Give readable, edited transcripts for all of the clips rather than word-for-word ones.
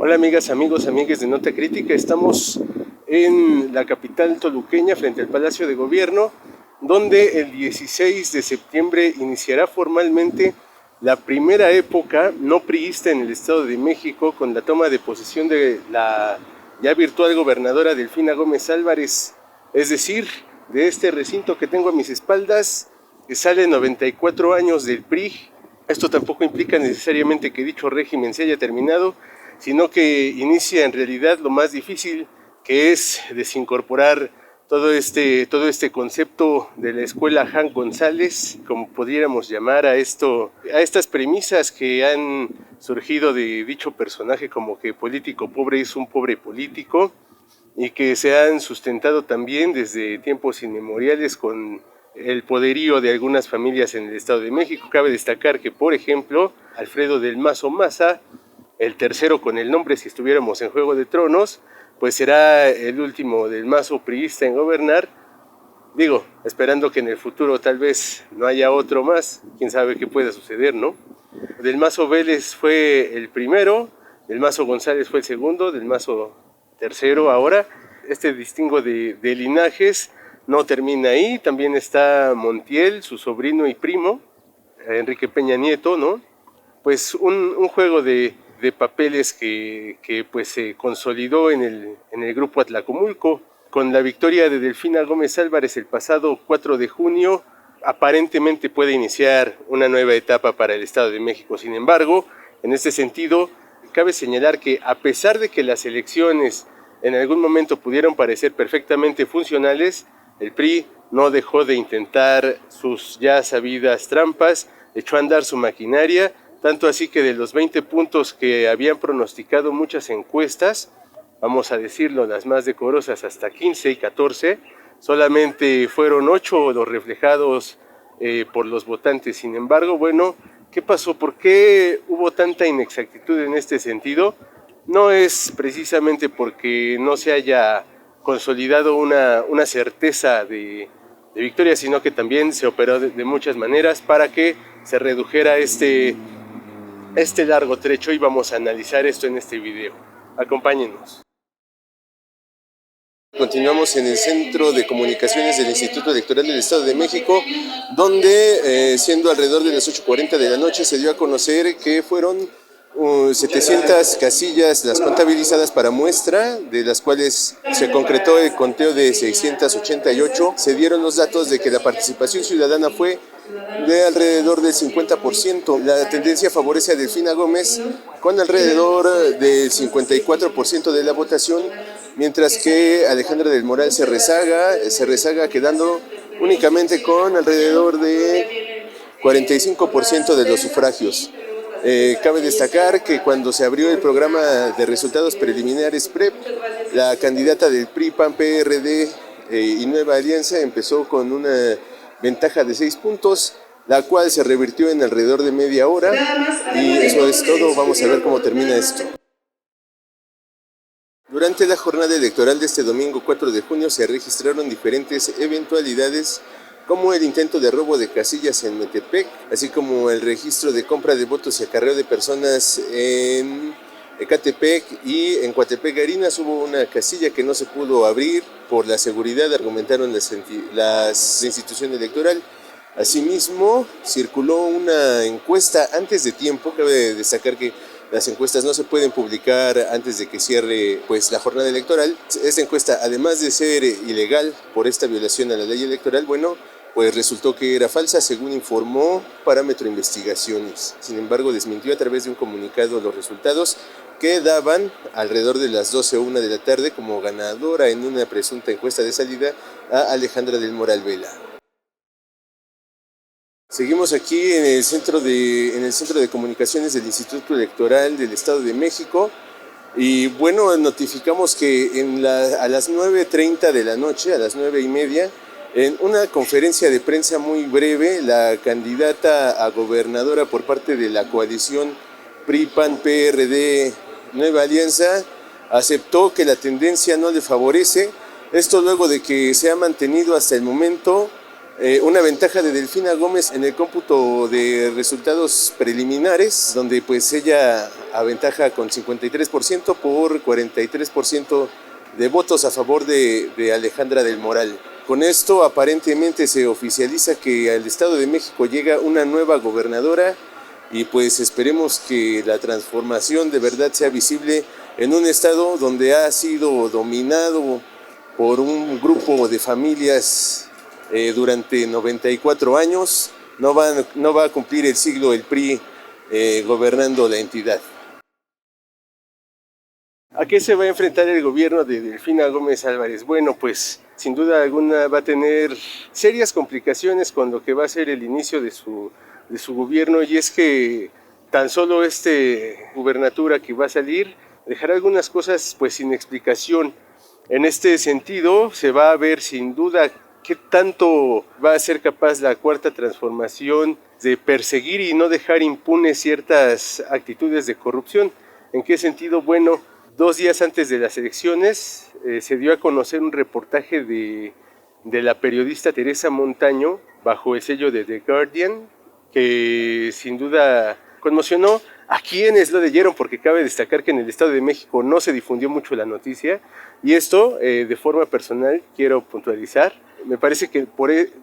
Hola amigas, amigos, amigues de Nota Crítica. Estamos en la capital toluqueña frente al Palacio de Gobierno, donde el 16 de septiembre iniciará formalmente la primera época no priista en el Estado de México, con la toma de posesión de la ya virtual gobernadora Delfina Gómez Álvarez, es decir, de este recinto que tengo a mis espaldas, que sale 94 años del PRI. Esto tampoco implica necesariamente que dicho régimen se haya terminado, sino que inicia en realidad lo más difícil, que es desincorporar todo este concepto de la escuela Han González, como pudiéramos llamar a estas premisas que han surgido de dicho personaje, como que político pobre es un pobre político, y que se han sustentado también desde tiempos inmemoriales con el poderío de algunas familias en el Estado de México. Cabe destacar que, por ejemplo, Alfredo del Mazo Maza, el tercero con el nombre si estuviéramos en Juego de Tronos, pues será el último del Mazo priista en gobernar. Digo, esperando que en el futuro tal vez no haya otro más, quién sabe qué pueda suceder, ¿no? Del Mazo Vélez fue el primero, del Mazo González fue el segundo, del Mazo tercero ahora. Este distingo de linajes no termina ahí, también está Montiel, su sobrino y primo, Enrique Peña Nieto, ¿no? Pues un juego de papeles que pues se consolidó en el grupo Atlacomulco. Con la victoria de Delfina Gómez Álvarez el pasado 4 de junio, aparentemente puede iniciar una nueva etapa para el Estado de México. Sin embargo, en este sentido, cabe señalar que a pesar de que las elecciones en algún momento pudieron parecer perfectamente funcionales, el PRI no dejó de intentar sus ya sabidas trampas, echó a andar su maquinaria, tanto así que de los 20 puntos que habían pronosticado muchas encuestas, vamos a decirlo, las más decorosas hasta 15 y 14, solamente fueron 8 los reflejados por los votantes. Sin embargo, bueno, ¿qué pasó? ¿Por qué hubo tanta inexactitud en este sentido? No es precisamente porque no se haya consolidado una certeza de victoria, sino que también se operó de muchas maneras para que se redujera este largo trecho, y vamos a analizar esto en este video. Acompáñenos. Continuamos en el Centro de Comunicaciones del Instituto Electoral del Estado de México, donde siendo alrededor de las 8:40 de la noche se dio a conocer que fueron 700 casillas las contabilizadas para muestra, de las cuales se concretó el conteo de 688. Se dieron los datos de que la participación ciudadana fue de alrededor del 50%. La tendencia favorece a Delfina Gómez con alrededor del 54% de la votación, mientras que Alejandra del Moral se rezaga quedando únicamente con alrededor de 45% de los sufragios. Cabe destacar que cuando se abrió el programa de resultados preliminares PREP, la candidata del PRI, PAN, PRD y Nueva Alianza empezó con una ventaja de 6 puntos, la cual se revirtió en alrededor de media hora, y eso es todo. Vamos a ver cómo termina esto. Durante la jornada electoral de este domingo 4 de junio se registraron diferentes eventualidades, como el intento de robo de casillas en Metepec, así como el registro de compra de votos y acarreo de personas en Ecatepec, y en Coatepec Garinas hubo una casilla que no se pudo abrir por la seguridad, argumentaron la institución electoral. Asimismo, circuló una encuesta antes de tiempo. Cabe destacar que las encuestas no se pueden publicar antes de que cierre pues la jornada electoral. Esta encuesta, además de ser ilegal por esta violación a la ley electoral, bueno, pues resultó que era falsa, según informó Parámetro Investigaciones. Sin embargo, desmintió a través de un comunicado los resultados, que daban alrededor de las 12 o 1 de la tarde como ganadora en una presunta encuesta de salida a Alejandra del Moral Vela. Seguimos aquí en el centro de comunicaciones del Instituto Electoral del Estado de México, y bueno, notificamos que a las 9:30 de la noche, a las 9:30, en una conferencia de prensa muy breve, la candidata a gobernadora por parte de la coalición PRI, PAN, PRD, Nueva Alianza, aceptó que la tendencia no le favorece. Esto luego de que se ha mantenido hasta el momento una ventaja de Delfina Gómez en el cómputo de resultados preliminares, donde pues ella aventaja con 53% por 43% de votos a favor de Alejandra del Moral. Con esto aparentemente se oficializa que al Estado de México llega una nueva gobernadora y pues esperemos que la transformación de verdad sea visible en un estado donde ha sido dominado por un grupo de familias durante 94 años. No va a cumplir el siglo el PRI gobernando la entidad. ¿A qué se va a enfrentar el gobierno de Delfina Gómez Álvarez? Bueno, pues sin duda alguna va a tener serias complicaciones con lo que va a ser el inicio de su gobierno, y es que tan solo gubernatura que va a salir dejará algunas cosas pues sin explicación. En este sentido se va a ver sin duda qué tanto va a ser capaz la Cuarta Transformación de perseguir y no dejar impunes ciertas actitudes de corrupción. ¿En qué sentido? Bueno, 2 días antes de las elecciones se dio a conocer un reportaje de la periodista Teresa Montaño bajo el sello de The Guardian, que sin duda conmocionó a quienes lo leyeron, porque cabe destacar que en el Estado de México no se difundió mucho la noticia, y esto de forma personal quiero puntualizar. Me parece que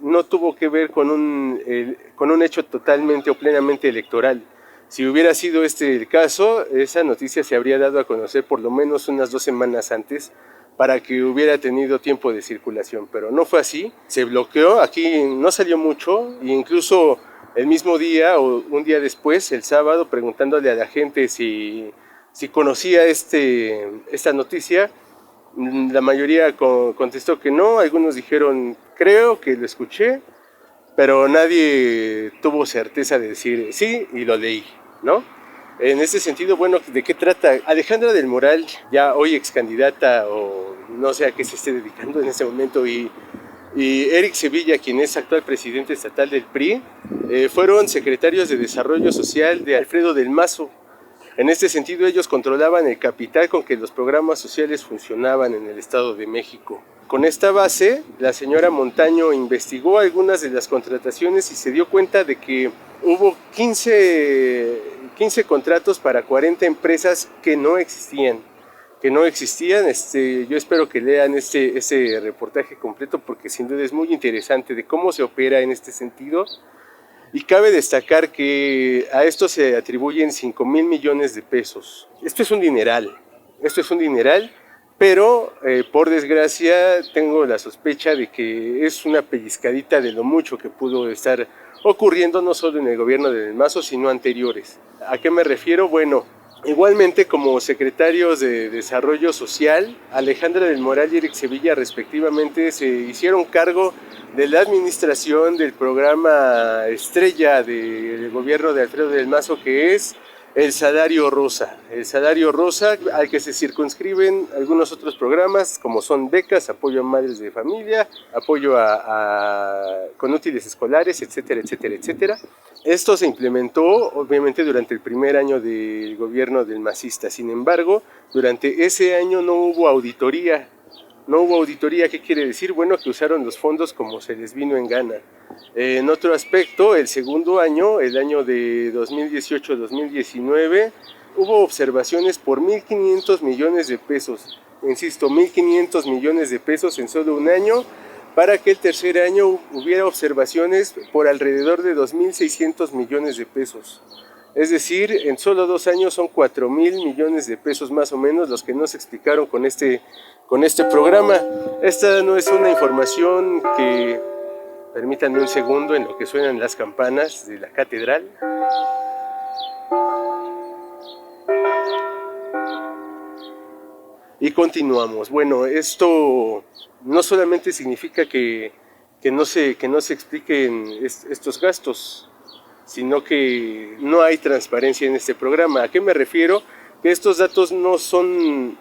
no tuvo que ver con un hecho totalmente o plenamente electoral. Si hubiera sido el caso, esa noticia se habría dado a conocer por lo menos unas 2 semanas antes para que hubiera tenido tiempo de circulación, pero no fue así. Se bloqueó, aquí no salió mucho, e incluso el mismo día o un día después, el sábado, preguntándole a la gente si conocía esta noticia, la mayoría contestó que no. Algunos dijeron, creo que lo escuché, pero nadie tuvo certeza de decir sí y lo leí, ¿no? En ese sentido, bueno, ¿de qué trata? Alejandra del Moral, ya hoy ex candidata o no sé a qué se esté dedicando en ese momento, y Eric Sevilla, quien es actual presidente estatal del PRI, fueron secretarios de Desarrollo Social de Alfredo del Mazo. En este sentido, ellos controlaban el capital con que los programas sociales funcionaban en el Estado de México. Con esta base, la señora Montaño investigó algunas de las contrataciones y se dio cuenta de que hubo 15 contratos para 40 empresas que no existían. Yo espero que lean ese reportaje completo, porque sin duda es muy interesante de cómo se opera en este sentido. Y cabe destacar que a esto se atribuyen 5,000 millones de pesos. Esto es un dineral, pero por desgracia tengo la sospecha de que es una pellizcadita de lo mucho que pudo estar ocurriendo no solo en el gobierno de Del Mazo, sino anteriores. ¿A qué me refiero? Bueno, igualmente como secretarios de Desarrollo Social, Alejandra del Moral y Eric Sevilla respectivamente se hicieron cargo de la administración del programa estrella del gobierno de Alfredo del Mazo, que es el Salario Rosa. El Salario Rosa, al que se circunscriben algunos otros programas, como son becas, apoyo a madres de familia, apoyo con útiles escolares, etcétera, etcétera, etcétera. Esto se implementó obviamente durante el primer año del gobierno del masista. Sin embargo, durante ese año no hubo auditoría. ¿Qué quiere decir? Bueno, que usaron los fondos como se les vino en gana. En otro aspecto, el segundo año, el año de 2018-2019, hubo observaciones por 1.500 millones de pesos. Insisto, 1.500 millones de pesos en solo un año, para que el tercer año hubiera observaciones por alrededor de 2.600 millones de pesos. Es decir, en solo 2 años son 4,000 millones de pesos más o menos los que no se explicaron con este programa. Esta no es una información que... Permítanme un segundo en lo que suenan las campanas de la catedral. Y continuamos. Bueno, esto no solamente significa que no se expliquen estos gastos, sino que no hay transparencia en este programa. ¿A qué me refiero? Que estos datos no son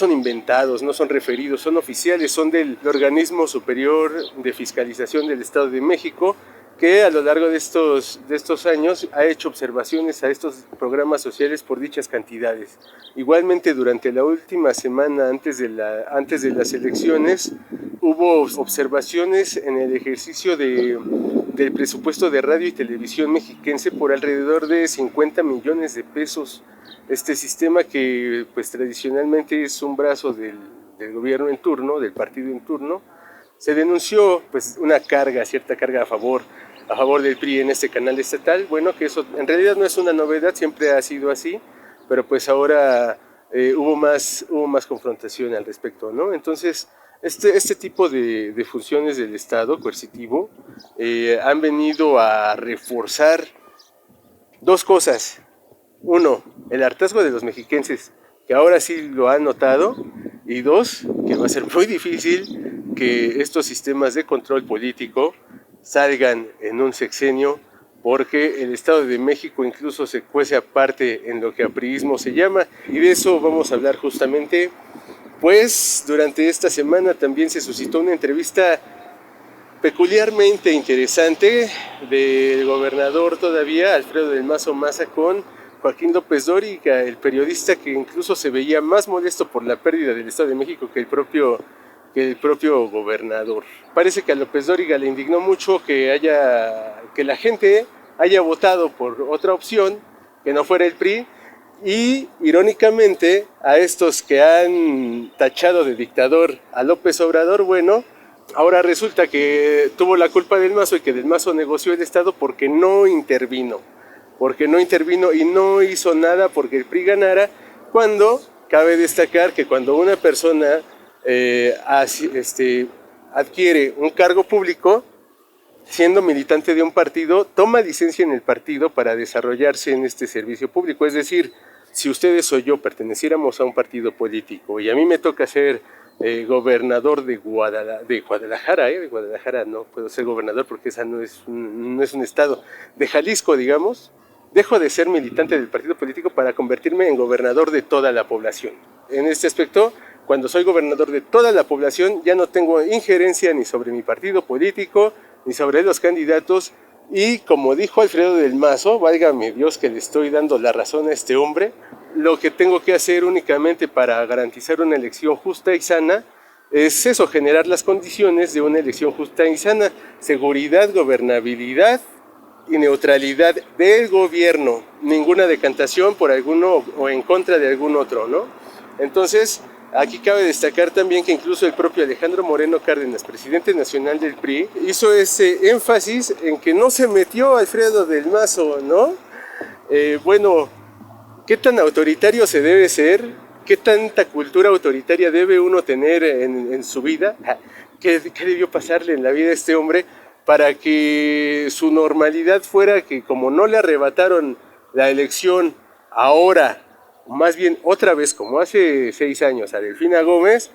inventados, no son referidos, son oficiales, son del Organismo Superior de Fiscalización del Estado de México, que a lo largo de estos años ha hecho observaciones a estos programas sociales por dichas cantidades. Igualmente, durante la última semana antes de las elecciones, hubo observaciones en el ejercicio del presupuesto de radio y televisión mexiquense por alrededor de 50 millones de pesos. Este sistema que pues tradicionalmente es un brazo del gobierno en turno, del partido en turno, se denunció pues una cierta carga a favor del PRI en este canal estatal. Bueno, que eso en realidad no es una novedad, siempre ha sido así, pero pues ahora hubo más confrontación al respecto, ¿no? Entonces, este tipo de funciones del Estado coercitivo han venido a reforzar dos cosas. Uno, el hartazgo de los mexiquenses, que ahora sí lo han notado, y dos, que va a ser muy difícil que estos sistemas de control político salgan en un sexenio, porque el Estado de México incluso se cuece aparte en lo que apriismo se llama, y de eso vamos a hablar justamente. Pues durante esta semana también se suscitó una entrevista peculiarmente interesante del gobernador todavía, Alfredo del Mazo Maza, con Joaquín López Dóriga, el periodista que incluso se veía más molesto por la pérdida del Estado de México que el propio gobernador. Parece que a López Dóriga le indignó mucho que la gente haya votado por otra opción que no fuera el PRI, y irónicamente a estos que han tachado de dictador a López Obrador, bueno, ahora resulta que tuvo la culpa del Mazo y que del Mazo negoció el Estado porque no intervino y no hizo nada porque el PRI ganara, cuando cabe destacar que cuando una persona adquiere un cargo público, siendo militante de un partido, toma licencia en el partido para desarrollarse en este servicio público. Es decir, si ustedes o yo perteneciéramos a un partido político y a mí me toca ser gobernador de Guadalajara no puedo ser gobernador porque esa no es un estado, de Jalisco, digamos, dejo de ser militante del partido político para convertirme en gobernador de toda la población. En este aspecto, cuando soy gobernador de toda la población, ya no tengo injerencia ni sobre mi partido político, ni sobre los candidatos, y como dijo Alfredo del Mazo, válgame Dios que le estoy dando la razón a este hombre, lo que tengo que hacer únicamente para garantizar una elección justa y sana es eso, generar las condiciones de una elección justa y sana, seguridad, gobernabilidad y neutralidad del gobierno, ninguna decantación por alguno o en contra de algún otro, ¿no? Entonces, aquí cabe destacar también que incluso el propio Alejandro Moreno Cárdenas, presidente nacional del PRI, hizo ese énfasis en que no se metió Alfredo del Mazo, ¿no? Bueno, ¿qué tan autoritario se debe ser? ¿Qué tanta cultura autoritaria debe uno tener en su vida? ¿Qué debió pasarle en la vida a este hombre para que su normalidad fuera que, como no le arrebataron la elección ahora, más bien otra vez como hace 6 años a Delfina Gómez,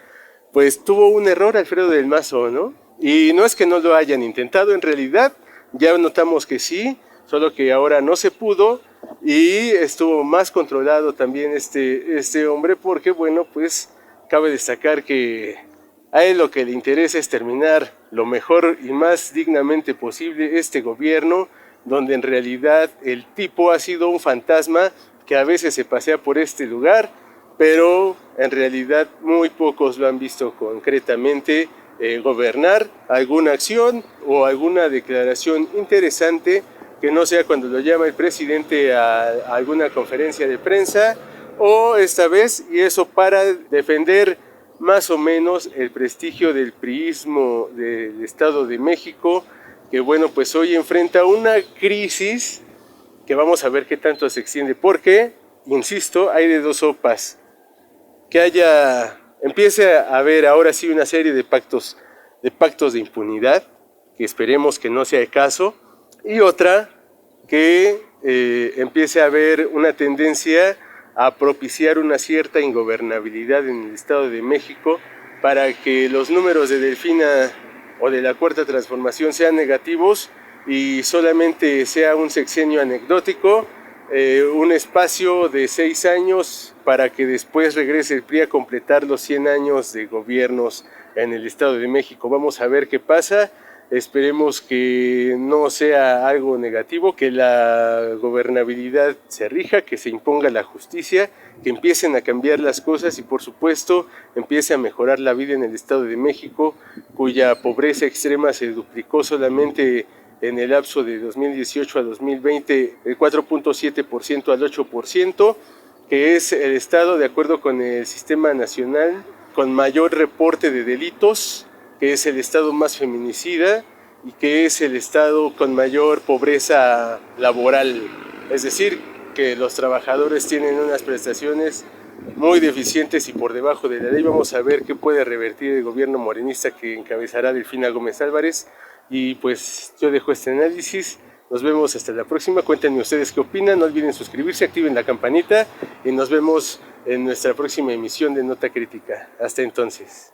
pues tuvo un error Alfredo del Mazo, ¿no? Y no es que no lo hayan intentado, en realidad ya notamos que sí, solo que ahora no se pudo y estuvo más controlado también este hombre, porque bueno, pues cabe destacar que a él lo que le interesa es terminar lo mejor y más dignamente posible este gobierno, donde en realidad el tipo ha sido un fantasma que a veces se pasea por este lugar, pero en realidad muy pocos lo han visto concretamente gobernar alguna acción o alguna declaración interesante que no sea cuando lo llama el presidente a alguna conferencia de prensa, o esta vez, y eso para defender más o menos el prestigio del priismo del Estado de México, que bueno, pues hoy enfrenta una crisis que vamos a ver qué tanto se extiende, porque, insisto, hay de dos sopas. Que empiece a haber ahora sí una serie de pactos de impunidad, que esperemos que no sea el caso, y otra, que empiece a haber una tendencia a propiciar una cierta ingobernabilidad en el Estado de México para que los números de Delfina o de la Cuarta Transformación sean negativos y solamente sea un sexenio anecdótico, un espacio de 6 años para que después regrese el PRI a completar los 100 años de gobiernos en el Estado de México. Vamos a ver qué pasa. Esperemos que no sea algo negativo, que la gobernabilidad se rija, que se imponga la justicia, que empiecen a cambiar las cosas y por supuesto empiece a mejorar la vida en el Estado de México, cuya pobreza extrema se duplicó solamente en el lapso de 2018 a 2020 el 4.7% al 8%, que es el estado, de acuerdo con el Sistema Nacional, con mayor reporte de delitos, que es el estado más feminicida y que es el estado con mayor pobreza laboral. Es decir, que los trabajadores tienen unas prestaciones muy deficientes y por debajo de la ley. Vamos a ver qué puede revertir el gobierno morenista que encabezará Delfina Gómez Álvarez. Y pues yo dejo este análisis. Nos vemos hasta la próxima. Cuéntenme ustedes qué opinan. No olviden suscribirse, activen la campanita y nos vemos en nuestra próxima emisión de Nota Crítica. Hasta entonces.